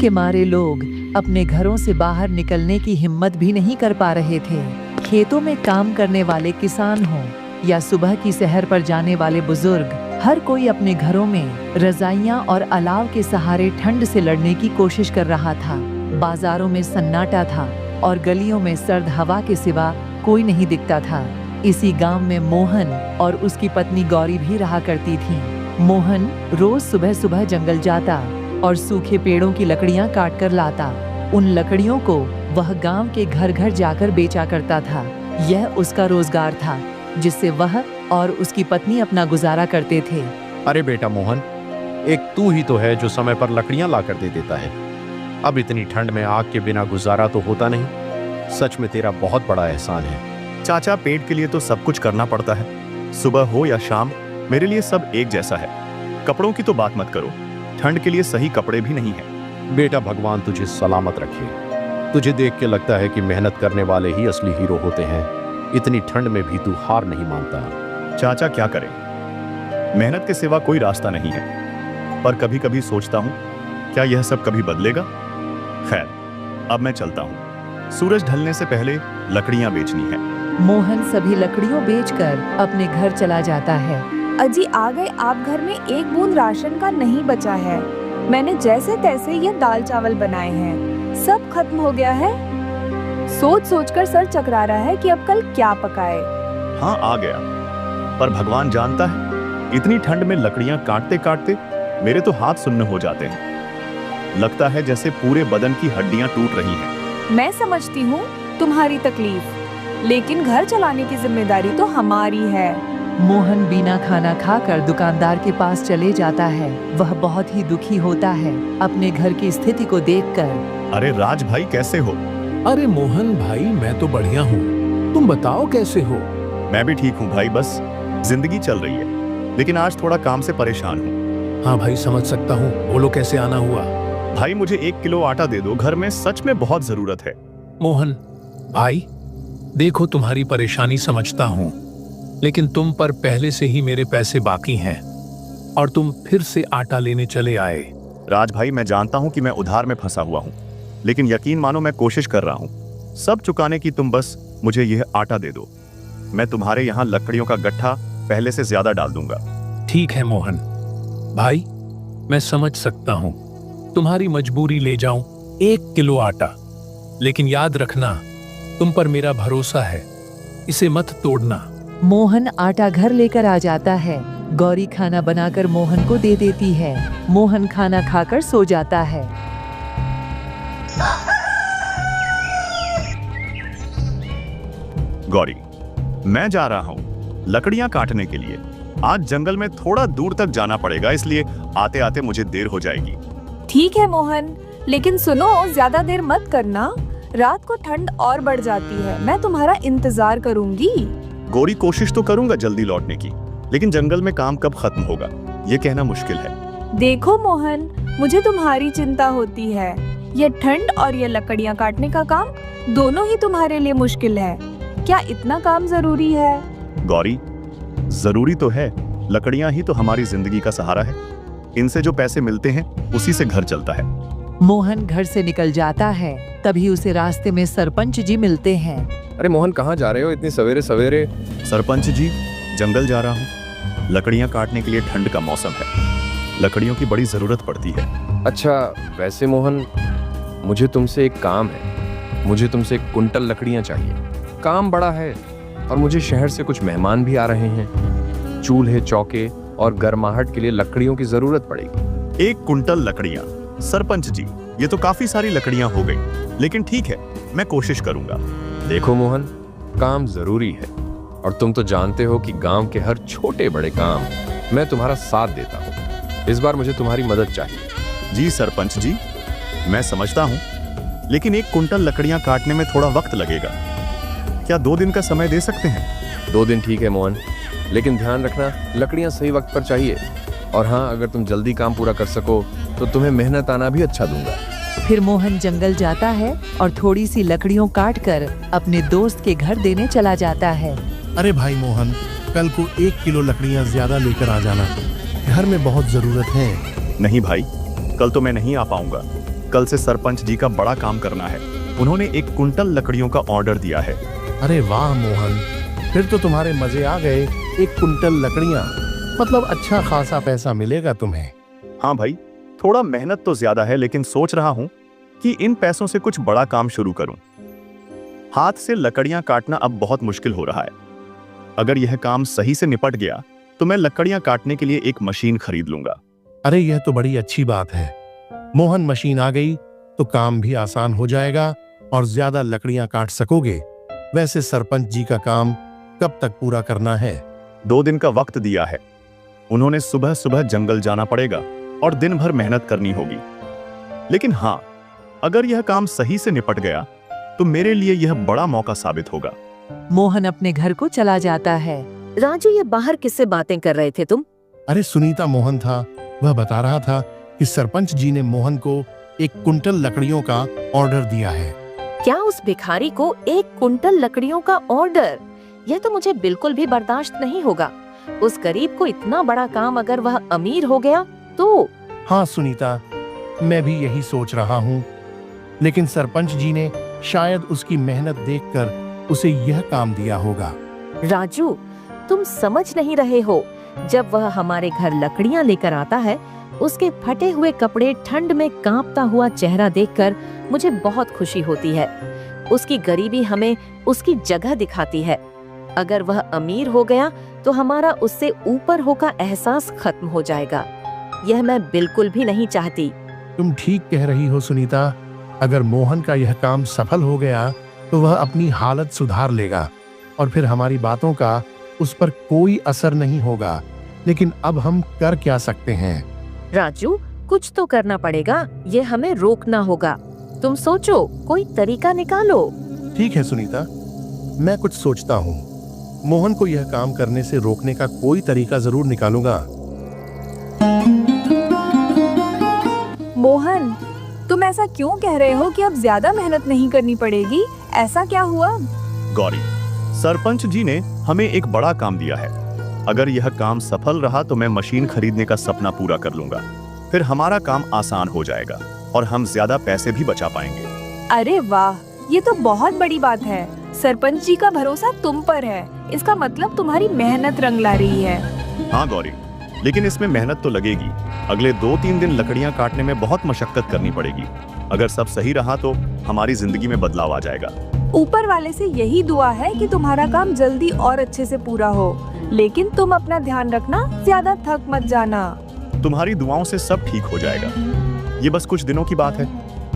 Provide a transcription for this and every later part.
के मारे लोग अपने घरों से बाहर निकलने की हिम्मत भी नहीं कर पा रहे थे। खेतों में काम करने वाले किसान हों या सुबह की सैर पर जाने वाले बुजुर्ग, हर कोई अपने घरों में रजाइयां और अलाव के सहारे ठंड से लड़ने की कोशिश कर रहा था। बाजारों में सन्नाटा था और गलियों में सर्द हवा के सिवा कोई नहीं दिखता था। इसी गांव में मोहन और उसकी पत्नी गौरी भी रहा करती थीं। मोहन रोज सुबह सुबह जंगल जाता और सूखे पेड़ों की लकड़ियां काट कर लाता। उन लकड़ियों को वह गांव के घर घर जाकर बेचा करता था। यह उसका रोजगार था जिससे वह और उसकी पत्नी अपना गुजारा करते थे। अरे बेटा मोहन, एक तू ही तो है जो समय पर लकड़ियां ला कर दे देता है। अब इतनी ठंड में आग के बिना गुजारा तो होता नहीं। सच में तेरा बहुत बड़ा एहसान है। चाचा, पेट के लिए तो सब कुछ करना पड़ता है। सुबह हो या शाम, मेरे लिए सब एक जैसा है। कपड़ों की तो बात मत करो, ठंड के लिए सही कपड़े भी नहीं हैं। बेटा, भगवान तुझे सलामत रखे। तुझे देख के लगता है कि मेहनत करने वाले ही असली हीरो होते हैं। इतनी ठंड में भी तू हार नहीं मानता। चाचा, क्या करें, मेहनत के सिवा कोई रास्ता नहीं है। पर कभी कभी सोचता हूँ, क्या यह सब कभी बदलेगा? खैर, अब मैं चलता हूँ। सूरज ढलने से पहले लकड़ियां बेचनी है। मोहन सभी लकड़ियों बेचकर अपने घर चला जाता है। अजी, आ गए आप। घर में एक बूंद राशन का नहीं बचा है। मैंने जैसे तैसे ये दाल चावल बनाए हैं, सब खत्म हो गया है। सोच सोचकर सर चकरा रहा है कि अब कल क्या पकाए। हाँ, आ गया। पर भगवान जानता है, इतनी ठंड में लकड़ियां काटते काटते मेरे तो हाथ सुन्न हो जाते हैं। लगता है जैसे पूरे बदन की हड्डियां टूट रही हैं। मैं समझती हूँ तुम्हारी तकलीफ, लेकिन घर चलाने की जिम्मेदारी तो हमारी है। मोहन बिना खाना खाकर दुकानदार के पास चले जाता है। वह बहुत ही दुखी होता है अपने घर की स्थिति को देखकर। अरे राज भाई, कैसे हो? अरे मोहन भाई, मैं तो बढ़िया हूँ। तुम बताओ कैसे हो? मैं भी ठीक हूँ भाई, बस जिंदगी चल रही है, लेकिन आज थोड़ा काम से परेशान हूँ। हाँ भाई, समझ सकता हूँ। बोलो कैसे आना हुआ? भाई, मुझे 1 किलो आटा दे दो, घर में सच में बहुत जरूरत है। मोहन भाई, देखो तुम्हारी परेशानी समझता हूँ, लेकिन तुम पर पहले से ही मेरे पैसे बाकी हैं और तुम फिर से आटा लेने चले आए। राज भाई, मैं जानता हूँ कि मैं उधार में फंसा हुआ हूँ, लेकिन यकीन मानो मैं कोशिश कर रहा हूँ सब चुकाने की। तुम बस मुझे यह आटा दे दो, मैं तुम्हारे यहाँ लकड़ियों का गट्ठा पहले से ज्यादा डाल दूंगा। ठीक है मोहन भाई, मैं समझ सकता हूँ तुम्हारी मजबूरी। ले जाऊं 1 किलो आटा, लेकिन याद रखना तुम पर मेरा भरोसा है, इसे मत तोड़ना। मोहन आटा घर लेकर आ जाता है। गौरी खाना बनाकर मोहन को दे देती है। मोहन खाना खाकर सो जाता है। गौरी, मैं जा रहा हूँ लकड़ियां काटने के लिए। आज जंगल में थोड़ा दूर तक जाना पड़ेगा, इसलिए आते आते मुझे देर हो जाएगी। ठीक है मोहन, लेकिन सुनो, ज्यादा देर मत करना। रात को ठंड और बढ़ जाती है। मैं तुम्हारा इंतजार करूंगी। गौरी, कोशिश तो करूंगा जल्दी लौटने की, लेकिन जंगल में काम कब खत्म होगा ये कहना मुश्किल है। देखो मोहन, मुझे तुम्हारी चिंता होती है। ये ठंड और ये लकड़ियां काटने का काम दोनों ही तुम्हारे लिए मुश्किल है। क्या इतना काम जरूरी है? गौरी, जरूरी तो है। लकड़ियां ही तो हमारी जिंदगी का सहारा है। इनसे जो पैसे मिलते हैं उसी से घर चलता है। मोहन घर से निकल जाता है। तभी उसे रास्ते में सरपंच जी मिलते हैं। अरे मोहन, कहाँ जा रहे हो इतनी सवेरे सवेरे? सरपंच जी, जंगल जा रहा हूँ। लकड़ियां काटने के लिए ठंड का मौसम है, लकड़ियों की बड़ी जरूरत पड़ती है। अच्छा, वैसे मोहन, मुझे तुमसे एक काम है। मुझे तुमसे 1 कुंटल लकड़ियां चाहिए। काम बड़ा है और मुझे शहर से कुछ मेहमान भी आ रहे हैं। चूल्हे, चौके और गर्माहट के लिए लकड़ियों की जरूरत पड़ेगी। 1 कुंटल लकड़ियां? सरपंच जी, ये तो काफी सारी लकड़ियां हो गई, लेकिन ठीक है, मैं कोशिश करूंगा। देखो मोहन, काम जरूरी है और तुम तो जानते हो कि गांव के हर छोटे बड़े काम मैं तुम्हारा साथ देता हूँ। इस बार मुझे तुम्हारी मदद चाहिए। जी सरपंच जी, मैं समझता हूँ, लेकिन 1 कुंटल लकड़ियां काटने में थोड़ा वक्त लगेगा। क्या 2 दिन का समय दे सकते हैं? 2 दिन ठीक है मोहन, लेकिन ध्यान रखना लकड़ियां सही वक्त पर चाहिए। और हाँ, अगर तुम जल्दी काम पूरा कर सको तो तुम्हें मेहनत आना भी अच्छा दूंगा। फिर मोहन जंगल जाता है और थोड़ी सी लकड़ियों काटकर अपने दोस्त के घर देने चला जाता है। अरे भाई मोहन, कल को 1 किलो लकड़ियां ज्यादा लेकर आ जाना, घर में बहुत जरूरत है। नहीं भाई, कल तो मैं नहीं आ पाऊंगा। कल से सरपंच जी का बड़ा काम करना है। उन्होंने 1 कुंटल लकड़ियों का ऑर्डर दिया है। अरे वाह मोहन, फिर तो तुम्हारे मजे आ गए। 1 कुंटल लकड़ियां, मतलब अच्छा खासा पैसा मिलेगा तुम्हें। हाँ भाई, थोड़ा मेहनत तो ज्यादा है, लेकिन सोच रहा हूँ कि इन पैसों से कुछ बड़ा काम शुरू करूं। हाथ से लकड़ियां काटना अब बहुत मुश्किल हो रहा है। अगर यह काम सही से निपट गया तो मैं लकड़ियां काटने के लिए एक मशीन खरीद लूंगा। अरे यह तो बड़ी अच्छी बात है मोहन, मशीन आ गई तो काम भी आसान हो जाएगा और ज्यादा लकड़ियां काट सकोगे। वैसे सरपंच जी का काम कब तक पूरा करना है? 2 दिन का वक्त दिया है। उन्होंने सुबह सुबह जंगल जाना पड़ेगा और दिन भर मेहनत करनी होगी। लेकिन हाँ, अगर यह काम सही से निपट गया तो मेरे लिए यह बड़ा मौका साबित होगा। मोहन अपने घर को चला जाता है। राजू, ये बाहर किससे बातें कर रहे थे तुम? अरे सुनीता मोहन था, वह बता रहा था कि सरपंच जी ने मोहन को 1 कुंटल लकड़ियों का ऑर्डर दिया है। क्या उस भिखारी को 1 कुंटल लकड़ियों का ऑर्डर? यह तो मुझे बिल्कुल भी बर्दाश्त नहीं होगा। उस गरीब को इतना बड़ा काम, अगर वह अमीर हो गया तो? हाँ सुनीता, मैं भी यही सोच रहा हूँ, लेकिन सरपंच जी ने शायद उसकी मेहनत देखकर उसे यह काम दिया होगा। राजू, तुम समझ नहीं रहे हो। जब वह हमारे घर लकड़ियां लेकर आता है, उसके फटे हुए कपड़े, ठंड में कांपता हुआ चेहरा देखकर मुझे बहुत खुशी होती है। उसकी गरीबी हमें उसकी जगह दिखाती है। अगर वह अमीर हो गया तो हमारा उससे ऊपर होकर एहसास खत्म हो जाएगा। यह मैं बिल्कुल भी नहीं चाहती। तुम ठीक कह रही हो सुनीता। अगर मोहन का यह काम सफल हो गया तो वह अपनी हालत सुधार लेगा और फिर हमारी बातों का उस पर कोई असर नहीं होगा। लेकिन अब हम कर क्या सकते हैं? राजू, कुछ तो करना पड़ेगा। ये हमें रोकना होगा। तुम सोचो, कोई तरीका निकालो। ठीक है सुनीता, मैं कुछ सोचता हूँ। मोहन को यह काम करने से रोकने का कोई तरीका जरूर निकालूंगा। मोहन, तुम ऐसा क्यों कह रहे हो कि अब ज्यादा मेहनत नहीं करनी पड़ेगी? ऐसा क्या हुआ? गौरी, सरपंच जी ने हमें एक बड़ा काम दिया है। अगर यह काम सफल रहा तो मैं मशीन खरीदने का सपना पूरा कर लूंगा। फिर हमारा काम आसान हो जाएगा और हम ज्यादा पैसे भी बचा पाएंगे। अरे वाह, ये तो बहुत बड़ी बात है। सरपंच जी का भरोसा तुम पर है। इसका मतलब तुम्हारी मेहनत रंग ला रही है। हाँ गौरी, लेकिन इसमें मेहनत तो लगेगी। अगले 2-3 दिन लकड़ियां काटने में बहुत मशक्कत करनी पड़ेगी। अगर सब सही रहा तो हमारी जिंदगी में बदलाव आ जाएगा। ऊपर वाले से यही दुआ है कि तुम्हारा काम जल्दी और अच्छे से पूरा हो। लेकिन तुम अपना ध्यान रखना, ज्यादा थक मत जाना। तुम्हारी दुआओं से सब ठीक हो जाएगा। ये बस कुछ दिनों की बात है।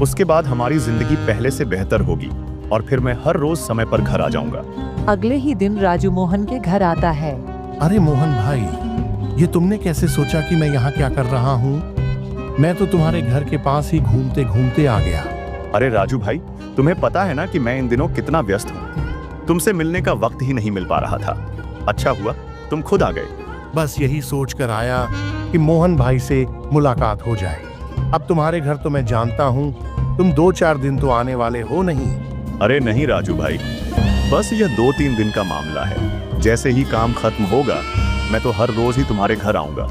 उसके बाद हमारी जिंदगी पहले से बेहतर होगी और फिर मैं हर रोज समय पर घर आ जाऊंगा। अगले ही दिन राजू मोहन के घर आता है। अरे मोहन भाई, ये तुमने कैसे सोचा कि मैं यहाँ क्या कर रहा हूँ? मैं तो तुम्हारे घर के पास ही घूमते घूमते आ गया। अरे राजू भाई, तुम्हें पता है ना कि मैं इन दिनों कितना व्यस्त हूँ। तुमसे मिलने का वक्त ही नहीं मिल पा रहा था। अच्छा हुआ तुम खुद आ गए। बस यही सोच कर आया कि मोहन भाई से मुलाकात हो जाए। अब तुम्हारे घर तो मैं जानता हूँ, तुम 2-4 दिन तो आने वाले हो नहीं। अरे नहीं राजू भाई, बस यह 2-3 दिन का मामला है। जैसे ही काम खत्म होगा मैं तो हर रोज ही तुम्हारे घर आऊंगा।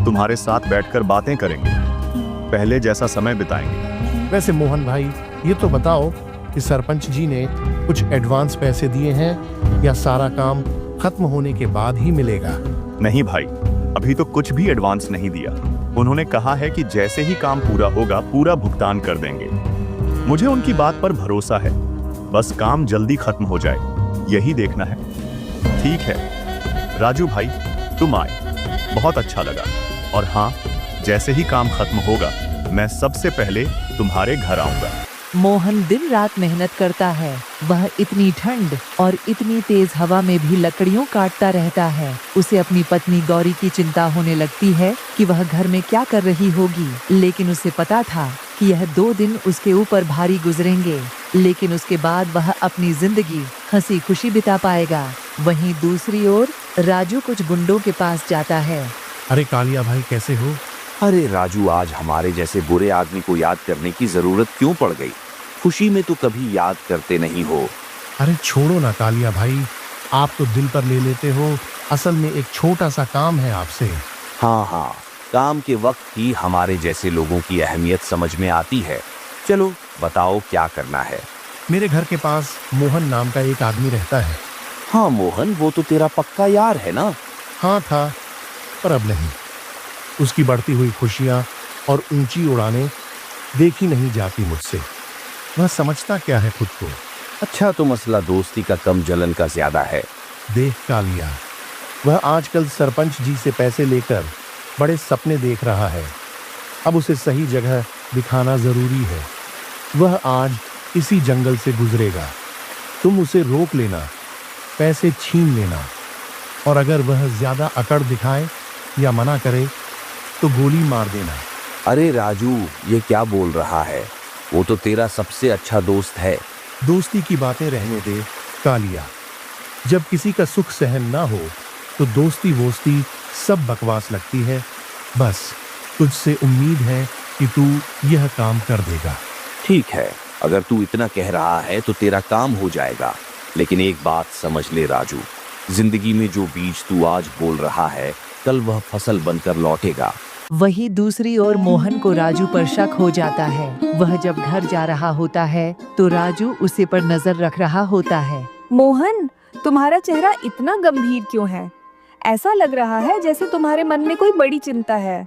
तुम्हारे साथ बैठकर बातें करेंगे, पहले जैसा समय बिताएंगे। वैसे मोहन भाई, ये तो बताओ कि सरपंच जी ने कुछ एडवांस पैसे दिए हैं या सारा काम खत्म होने के बाद ही मिलेगा? नहीं भाई, अभी तो कुछ भी एडवांस नहीं दिया। उन्होंने कहा है कि जैसे ही काम पूरा होगा पूरा भुगतान कर देंगे। मुझे उनकी बात पर भरोसा है। बस काम जल्दी खत्म हो जाए, यही देखना है। ठीक है राजू भाई, तुम आए, बहुत अच्छा लगा। और हाँ, जैसे ही काम खत्म होगा मैं सबसे पहले तुम्हारे घर आऊंगा। मोहन दिन रात मेहनत करता है। वह इतनी ठंड और इतनी तेज हवा में भी लकड़ियों काटता रहता है। उसे अपनी पत्नी गौरी की चिंता होने लगती है कि वह घर में क्या कर रही होगी। लेकिन उसे पता था कि यह 2 दिन उसके ऊपर भारी गुजरेंगे, लेकिन उसके बाद वह अपनी जिंदगी हंसी खुशी बिता पाएगा। वहीं दूसरी ओर राजू कुछ गुंडों के पास जाता है। अरे कालिया भाई, कैसे हो? अरे राजू, आज हमारे जैसे बुरे आदमी को याद करने की जरूरत क्यों पड़ गई? खुशी में तो कभी याद करते नहीं हो। अरे छोड़ो ना कालिया भाई, आप तो दिल पर ले लेते हो। असल में एक छोटा सा काम है आपसे। हाँ, काम के वक्त ही हमारे जैसे लोगों की अहमियत समझ में आती है। चलो बताओ क्या करना है। मेरे घर के पास मोहन नाम का एक आदमी रहता है। हाँ मोहन, वो तो तेरा पक्का यार है ना। हाँ था, पर अब नहीं। उसकी बढ़ती हुई खुशियां और ऊंची उड़ानें देखी नहीं जाती मुझसे। वह समझता क्या है खुद को। अच्छा, तो मसला दोस्ती का कम जलन का ज्यादा है। देख कालिया, वह आजकल सरपंच जी से पैसे लेकर बड़े सपने देख रहा है। अब उसे सही जगह दिखाना जरूरी है। वह आज इसी जंगल से गुजरेगा। तुम उसे रोक लेना, पैसे छीन लेना, और अगर वह ज्यादा अकड़ दिखाए या मना करे तो गोली मार देना। अरे राजू, ये क्या बोल रहा है? वो तो तेरा सबसे अच्छा दोस्त है। दोस्ती की बातें रहने दे कालिया। जब किसी का सुख सहन ना हो तो दोस्ती वोस्ती सब बकवास लगती है। बस तुझसे उम्मीद है कि तू यह काम कर देगा। ठीक है, अगर तू इतना कह रहा है तो तेरा काम हो जाएगा। लेकिन एक बात समझ ले राजू, जिंदगी में जो बीज तू आज बोल रहा है, कल वह फसल बनकर लौटेगा। वही दूसरी ओर मोहन को राजू पर शक हो जाता है। वह जब घर जा रहा होता है तो राजू उसे पर नजर रख रहा होता है। मोहन, तुम्हारा चेहरा इतना गंभीर क्यों है? ऐसा लग रहा है जैसे तुम्हारे मन में कोई बड़ी चिंता है।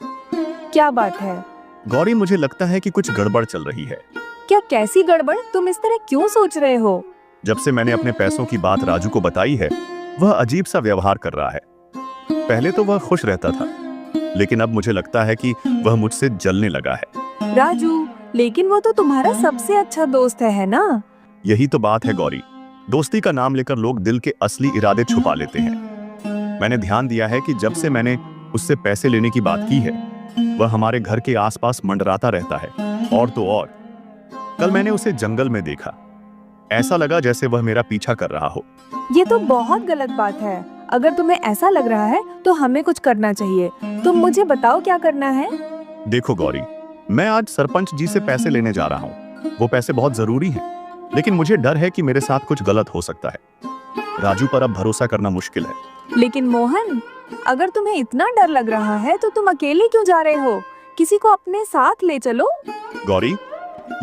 क्या बात है? गौरी, मुझे लगता है कि कुछ गड़बड़ चल रही है। क्या? कैसी गड़बड़? तुम इस तरह क्यों सोच रहे हो? जब से मैंने अपने पैसों की बात राजू को बताई है, वह अजीब सा व्यवहार कर रहा है। पहले तो वह खुश रहता था, लेकिन अब मुझे लगता है कि वह मुझसे जलने लगा है। राजू, लेकिन वो तो तुम्हारा सबसे अच्छा दोस्त है ना? यही तो बात है गौरी, दोस्ती का नाम लेकर लोग दिल के असली इरादे छुपा लेते हैं। मैंने ध्यान दिया है कि जब से मैंने उससे पैसे लेने की बात की है, वह हमारे घर के आसपास मंडराता रहता है। और तो और, कल मैंने उसे जंगल में देखा। ऐसा लगा जैसे वह मेरा पीछा कर रहा हो। ये तो बहुत गलत बात है। अगर तुम्हें ऐसा लग रहा है तो हमें कुछ करना चाहिए। तुम मुझे बताओ क्या करना है। देखो गौरी, मैं आज सरपंच जी से पैसे लेने जा रहा हूँ। वो पैसे बहुत जरूरी हैं, लेकिन मुझे डर है कि मेरे साथ कुछ गलत हो सकता है। राजू पर अब भरोसा करना मुश्किल है। लेकिन मोहन, अगर तुम्हें इतना डर लग रहा है तो तुम अकेले क्यों जा रहे हो? किसी को अपने साथ ले चलो। गौरी,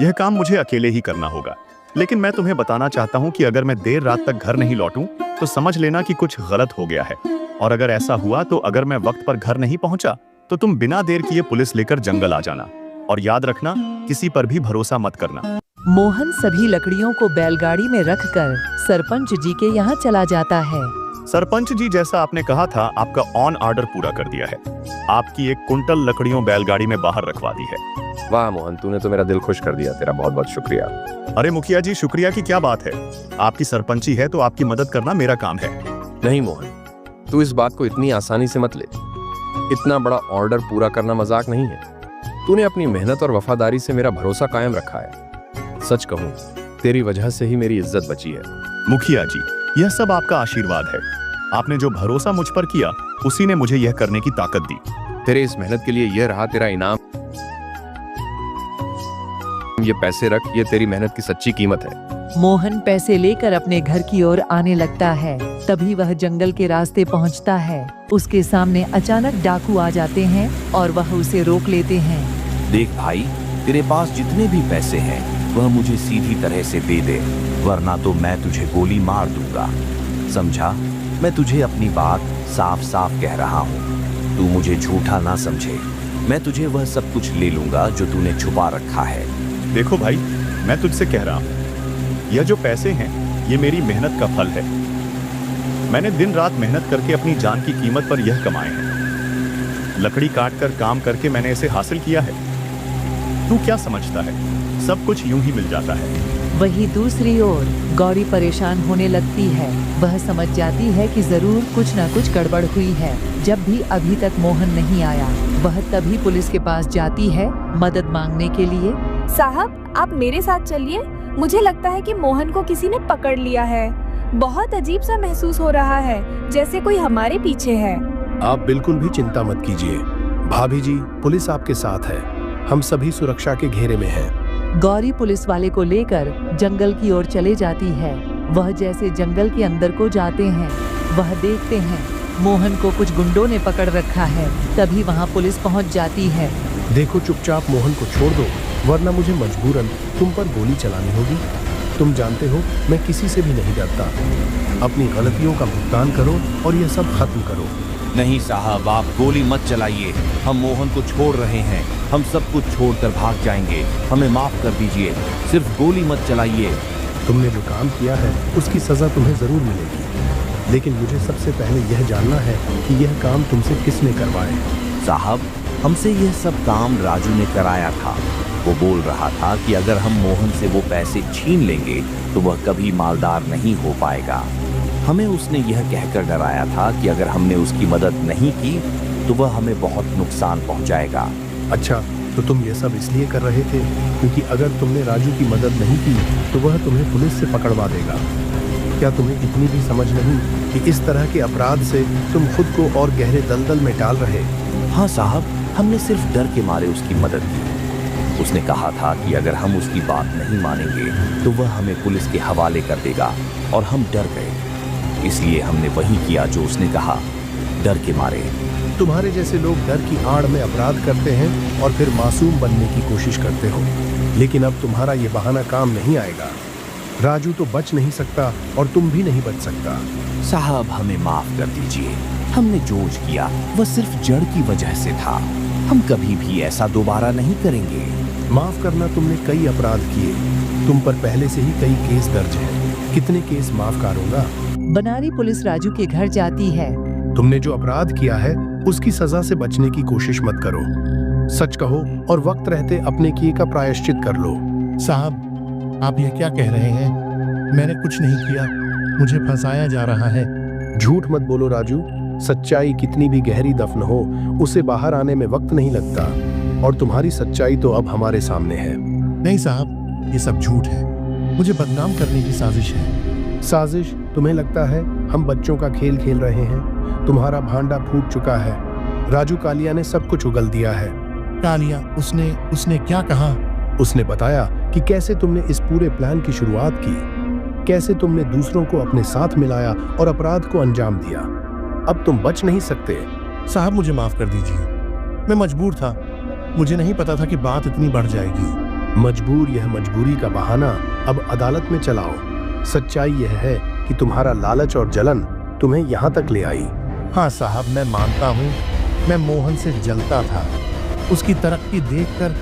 यह काम मुझे अकेले ही करना होगा, लेकिन मैं तुम्हें बताना चाहता हूँ कि अगर मैं देर रात तक घर नहीं लौटूं तो समझ लेना कि कुछ गलत हो गया है। और अगर ऐसा हुआ तो अगर मैं वक्त पर घर नहीं पहुंचा तो तुम बिना देर किए पुलिस लेकर जंगल आ जाना। और याद रखना, किसी पर भी भरोसा मत करना। मोहन सभी लकड़ियों को बैलगाड़ी में रखकर सरपंच जी के यहाँ चला जाता है। सरपंच जी, जैसा आपने कहा था, आपका ऑन ऑर्डर पूरा कर दिया है। आपकी 1 कुंटल लकड़ियों बैलगाड़ी में बाहर रखवा दी है। वाह मोहन, तूने तो मेरा दिल खुश कर दिया। तेरा बहुत बहुत शुक्रिया। अरे मुखिया जी, शुक्रिया की क्या बात है? आपकी सरपंची है तो आपकी मदद करना मेरा काम है। नहीं मोहन, तू इस बात को इतनी आसानी से मत ले। इतना बड़ा ऑर्डर पूरा करना मजाक नहीं है। तूने अपनी मेहनत और वफादारी से मेरा भरोसा कायम रखा है। सच कहूं, तेरी वजह से ही मेरी इज्जत बची है। मुखिया जी, यह सब आपका आशीर्वाद है। आपने जो भरोसा मुझ पर किया, उसी ने मुझे यह करने की ताकत दी। तेरे इस मेहनत के लिए यह रहा तेरा इनाम। ये पैसे रख, ये तेरी मेहनत की सच्ची कीमत है। मोहन पैसे लेकर अपने घर की ओर आने लगता है। तभी वह जंगल के रास्ते पहुंचता है। उसके सामने अचानक डाकू आ जाते हैं और वह उसे रोक लेते हैं। देख भाई, तेरे पास जितने भी पैसे हैं वह मुझे सीधी तरह से दे दे, वरना तो मैं तुझे गोली मार दूंगा। समझा? मैं तुझे अपनी बात साफ साफ कह रहा हूँ। तू मुझे झूठा ना समझे। मैं तुझे वह सब कुछ ले लूंगा जो तूने छुपा रखा है। देखो भाई, मैं तुझसे कह रहा हूँ, यह जो पैसे हैं, ये मेरी मेहनत का फल है। मैंने दिन रात मेहनत करके अपनी जान की कीमत पर यह कमाए हैं। लकड़ी काट कर काम करके मैंने इसे हासिल किया है। तू क्या समझता है, सब कुछ यूं ही मिल जाता है। वही दूसरी ओर गौरी परेशान होने लगती है। वह समझ जाती है कि जरूर कुछ न कुछ गड़बड़ हुई है। जब भी अभी तक मोहन नहीं आया, वह तभी पुलिस के पास जाती है मदद मांगने के लिए। साहब, आप मेरे साथ चलिए। मुझे लगता है कि मोहन को किसी ने पकड़ लिया है। बहुत अजीब सा महसूस हो रहा है, जैसे कोई हमारे पीछे है। आप बिल्कुल भी चिंता मत कीजिए भाभी जी, पुलिस आपके साथ है। हम सभी सुरक्षा के घेरे में हैं। गौरी पुलिस वाले को लेकर जंगल की ओर चले जाती है। वह जैसे जंगल के अंदर को जाते हैं, वह देखते हैं मोहन को कुछ गुंडों ने पकड़ रखा है। तभी वहाँ पुलिस पहुँच जाती है। देखो, चुपचाप मोहन को छोड़ दो। वरना मुझे मजबूरन तुम पर गोली चलानी होगी। तुम जानते हो मैं किसी से भी नहीं डरता। अपनी गलतियों का भुगतान करो और यह सब खत्म करो। नहीं साहब, आप गोली मत चलाइए। हम मोहन को छोड़ रहे हैं। हम सब कुछ छोड़कर भाग जाएंगे। हमें माफ कर दीजिए। सिर्फ गोली मत चलाइए। तुमने जो काम किया है उसकी सजा तुम्हें जरूर मिलेगी, लेकिन मुझे सबसे पहले यह जानना है कि यह काम तुमसे किसने करवाए। साहब, हमसे यह सब काम राजू ने कराया था। वो बोल रहा था कि अगर हम मोहन से वो पैसे छीन लेंगे तो वह कभी मालदार नहीं हो पाएगा। हमें उसने यह कहकर डराया था कि अगर हमने उसकी मदद नहीं की तो वह हमें बहुत नुकसान पहुंचाएगा। अच्छा, तो तुम ये सब इसलिए कर रहे थे क्योंकि अगर तुमने राजू की मदद नहीं की तो वह तुम्हें पुलिस से पकड़वा देगा। क्या तुम्हें इतनी भी समझ नहीं कि इस तरह के अपराध से तुम खुद को और गहरे दलदल में डाल रहे? हाँ साहब, हमने सिर्फ डर के मारे उसकी मदद की। उसने कहा था कि अगर हम उसकी बात नहीं मानेंगे तो वह हमें पुलिस के हवाले कर देगा, और हम डर गए। इसलिए हमने वही किया जो उसने कहा, डर के मारे। तुम्हारे जैसे लोग डर की आड़ में अपराध करते हैं और फिर मासूम बनने की कोशिश करते हो, लेकिन अब तुम्हारा ये बहाना काम नहीं आएगा। राजू तो बच नहीं सकता और तुम भी नहीं बच सकता। साहब, हमें माफ कर दीजिए। हमने जो किया वह सिर्फ जड़ की वजह से था। हम कभी भी ऐसा दोबारा नहीं करेंगे। माफ करना, तुमने कई अपराध किए। तुम पर पहले से ही कई केस दर्ज हैं। कितने केस माफ करूंगा? बनारी पुलिस राजू के घर जाती है। तुमने जो अपराध किया है उसकी सजा से बचने की कोशिश मत करो। सच कहो और वक्त रहते अपने किए का प्रायश्चित कर लो। साहब, आप ये क्या कह रहे हैं? मैंने कुछ नहीं किया। मुझे फंसाया जा रहा है। झूठ मत बोलो राजू। सच्चाई कितनी भी गहरी दफन हो, उसे बाहर आने में वक्त नहीं लगता, और तुम्हारी सच्चाई तो अब हमारे सामने है। नहीं साहब, ये सब झूठ है। मुझे बदनाम करने की साजिश है। साजिश? तुम्हें लगता है हम बच्चों का खेल खेल रहे हैं? तुम्हारा भांडा फूट चुका है। राजू कालिया ने सब कुछ उगल दिया है। कालिया? उसने क्या कहा? उसने बताया कि कैसे तुमने इस पूरे प्लान की शुरुआत की, कैसे तुमने दूसरों को अपने साथ मिलाया और अपराध को अंजाम दिया। अब तुम बच नहीं सकते। साहब, मुझे माफ कर दीजिए। मैं मजबूर था। मुझे नहीं पता था कि बात इतनी बढ़ जाएगी। मजबूर, यह मजबूरी का बहाना अब अदालत में चलाओ। सच्चाई यह है कि तुम्हारा लालच और जलन तुम्हें यहाँ तक ले आई। हाँ साहब, मैं मानता हूँ, मैं मोहन से जलता था। उसकी तरक्की देखकर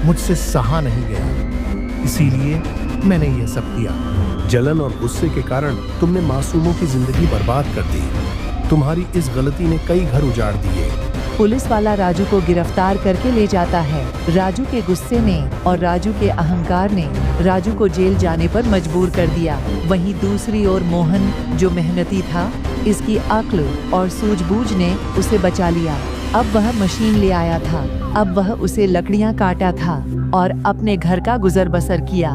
मुझसे सहा नहीं गया, इसीलिए मैंने ये सब किया। जलन और गुस्से के कारण तुमने मासूमों की जिंदगी बर्बाद कर दी। तुम्हारी इस गलती ने कई घर उजाड़ दिए। पुलिस वाला राजू को गिरफ्तार करके ले जाता है। राजू के गुस्से ने और राजू के अहंकार ने राजू को जेल जाने पर मजबूर कर दिया। वहीं दूसरी ओर मोहन, जो मेहनती था, इसकी अक्ल और सूझबूझ ने उसे बचा लिया। अब वह मशीन ले आया था। अब वह उसे लकड़ियां काटा था और अपने घर का गुजर बसर किया।